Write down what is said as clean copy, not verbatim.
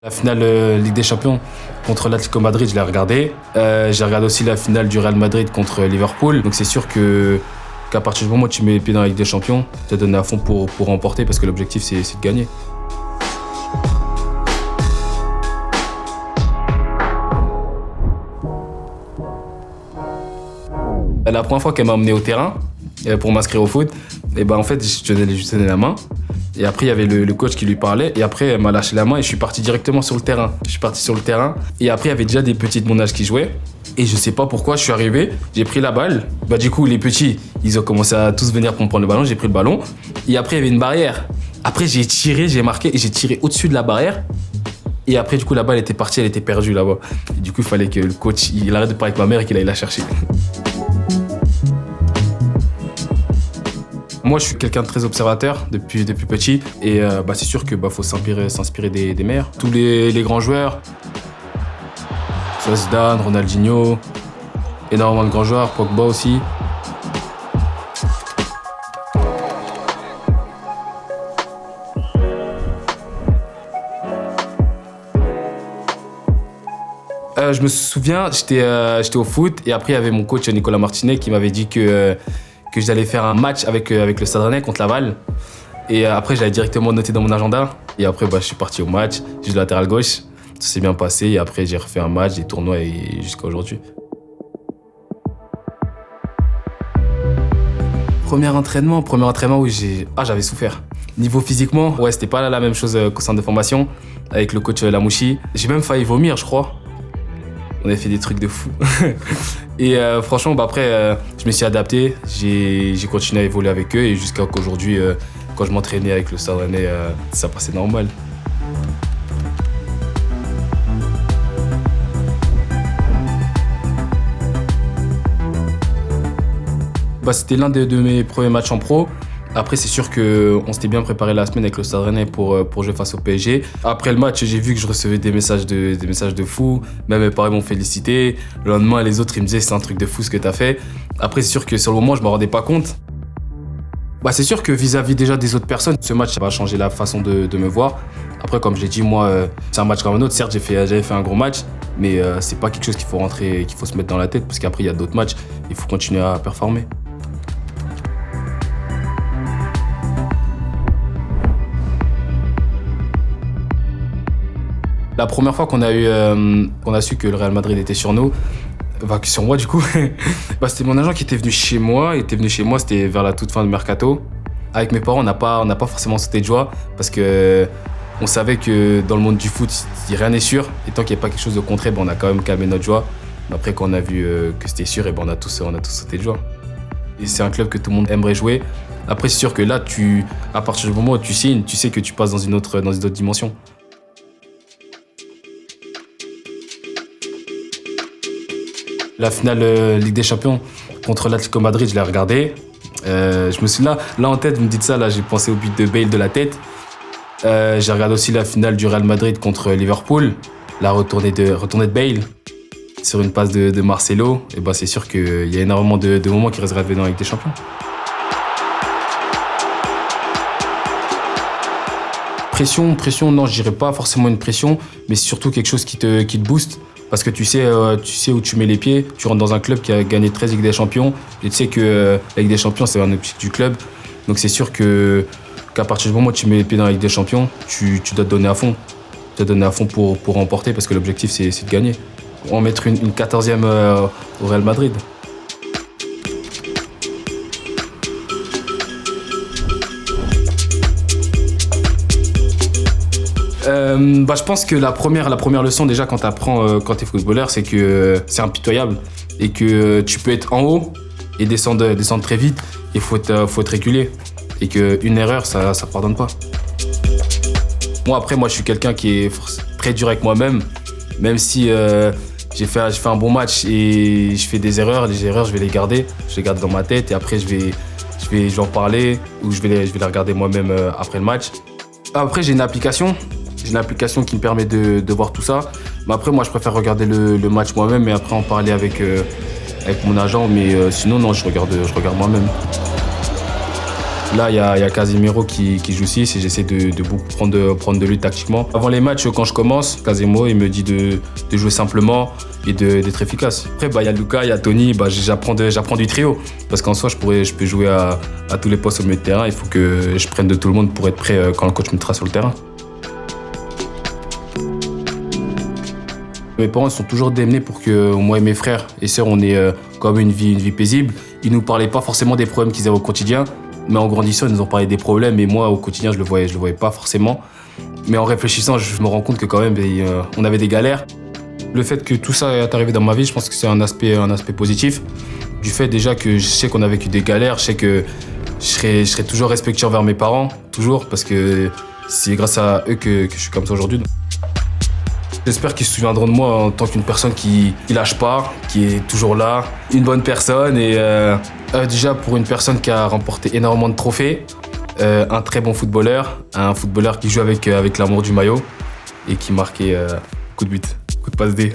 La finale Ligue des Champions contre l'Atlético Madrid, je l'ai regardé. J'ai regardé aussi la finale du Real Madrid contre Liverpool. Donc c'est sûr qu'à partir du moment où tu mets les pieds dans la Ligue des Champions, tu as donné à fond pour remporter parce que l'objectif c'est de gagner. La première fois qu'elle m'a emmené au terrain pour m'inscrire au foot, et ben en fait je tenais la main. Et après, il y avait le coach qui lui parlait. Et après, elle m'a lâché la main et je suis parti directement sur le terrain. Je suis parti sur le terrain. Et après, il y avait déjà des petits de mon âge qui jouaient. Et je sais pas pourquoi, je suis arrivé, j'ai pris la balle. Bah, du coup, les petits, ils ont commencé à tous venir pour me prendre le ballon. J'ai pris le ballon. Et après, il y avait une barrière. Après, j'ai tiré, j'ai marqué et j'ai tiré au-dessus de la barrière. Et après, du coup, la balle était partie, elle était perdue là-bas. Et du coup, il fallait que le coach, il arrête de parler avec ma mère et qu'il aille la chercher. Moi, je suis quelqu'un de très observateur depuis petit. Et c'est sûr qu'il faut s'inspirer des meilleurs. Tous les grands joueurs, soit Zidane, Ronaldinho, énormément de grands joueurs, Pogba aussi. Je me souviens, j'étais au foot et après, il y avait mon coach Nicolas Martinet qui m'avait dit que j'allais faire un match avec le Stade Rennais contre Laval. Et après, j'avais directement noté dans mon agenda. Et après, je suis parti au match. J'ai joué latéral gauche. Ça s'est bien passé. Et après, j'ai refait un match, des tournois et jusqu'à aujourd'hui. Premier entraînement où j'avais souffert. Niveau physiquement, c'était pas la même chose qu'au centre de formation avec le coach Lamouchi. J'ai même failli vomir, je crois. On avait fait des trucs de fou. Et franchement, après, je me suis adapté. J'ai continué à évoluer avec eux et jusqu'à qu'aujourd'hui, quand je m'entraînais avec le Stade Rennais, ça passait normal. C'était l'un de mes premiers matchs en pro. Après, c'est sûr qu'on s'était bien préparé la semaine avec le Stade Rennais pour jouer face au PSG. Après le match, j'ai vu que je recevais des messages de fous. Même mes parents m'ont félicité. Le lendemain, les autres, ils me disaient c'est un truc de fou ce que t'as fait. Après, c'est sûr que sur le moment, je me rendais pas compte. C'est sûr que vis-à-vis déjà des autres personnes, ce match ça va changer la façon de me voir. Après, comme je l'ai dit, moi, c'est un match comme un autre. Certes, j'avais fait un gros match, mais c'est pas quelque chose qu'il faut se mettre dans la tête parce qu'après, il y a d'autres matchs. Il faut continuer à performer. La première fois qu'on a su que le Real Madrid était sur nous, sur moi du coup, c'était mon agent qui était venu chez moi. C'était vers la toute fin du mercato. Avec mes parents, on n'a pas forcément sauté de joie parce que on savait que dans le monde du foot, rien n'est sûr. Et tant qu'il n'y a pas quelque chose de concret, on a quand même calmé notre joie. Mais après, quand on a vu que c'était sûr, on a tous sauté de joie. Et c'est un club que tout le monde aimerait jouer. Après, c'est sûr que là, à partir du moment où tu signes, tu sais que tu passes dans une autre dimension. La finale Ligue des Champions contre l'Atlético Madrid, je l'ai regardé. Je me suis là en tête, vous me dites ça, là j'ai pensé au but de Bale de la tête. J'ai regardé aussi la finale du Real Madrid contre Liverpool, la retournée de Bale sur une passe de Marcelo. Et c'est sûr qu'il y a énormément de moments qui restent gravés dans la Ligue des Champions. Pression, non, je dirais pas forcément une pression, mais c'est surtout quelque chose qui te booste. Parce que tu sais où tu mets les pieds, tu rentres dans un club qui a gagné 13 Ligues des Champions, et tu sais que la Ligue des Champions, c'est un objectif du club. Donc c'est sûr qu'à partir du moment où tu mets les pieds dans la Ligue des Champions, tu dois te donner à fond. Tu dois te donner à fond pour remporter, parce que l'objectif, c'est de gagner. On va mettre une 14e au Real Madrid. Je pense que la première leçon déjà quand tu apprends quand tu es footballeur, c'est que c'est impitoyable et que tu peux être en haut et descendre très vite et faut être régulier et qu'une erreur ça pardonne pas. Moi je suis quelqu'un qui est très dur avec moi-même, même si j'ai fait un bon match et je fais des erreurs, les erreurs je vais les garder dans ma tête et après je vais en parler ou je vais les regarder moi-même après le match. Après j'ai une application qui me permet de voir tout ça. Mais après, moi, je préfère regarder le match moi-même et après en parler avec mon agent. Mais sinon, non, je regarde moi-même. Là, il y a Casemiro qui joue 6 et j'essaie de beaucoup prendre de lui tactiquement. Avant les matchs, quand je commence, Casemiro, il me dit de jouer simplement et d'être efficace. Après, il y a Lucas, il y a Tony, j'apprends du trio. Parce qu'en soi, je peux jouer à tous les postes au milieu de terrain. Il faut que je prenne de tout le monde pour être prêt quand le coach me mettra sur le terrain. Mes parents sont toujours démenés pour que moi et mes frères et sœurs, on ait quand même une vie paisible. Ils nous parlaient pas forcément des problèmes qu'ils avaient au quotidien, mais en grandissant, ils nous ont parlé des problèmes et moi, au quotidien, je le voyais pas forcément. Mais en réfléchissant, je me rends compte que quand même, on avait des galères. Le fait que tout ça est arrivé dans ma vie, je pense que c'est un aspect positif. Du fait déjà que je sais qu'on a vécu des galères, je sais que je serai toujours respectueux envers mes parents, toujours, parce que c'est grâce à eux que je suis comme ça aujourd'hui. J'espère qu'ils se souviendront de moi en tant qu'une personne qui lâche pas, qui est toujours là, une bonne personne et déjà pour une personne qui a remporté énormément de trophées, un très bon footballeur, un footballeur qui joue avec l'amour du maillot et qui marquait coup de but, coup de passe D.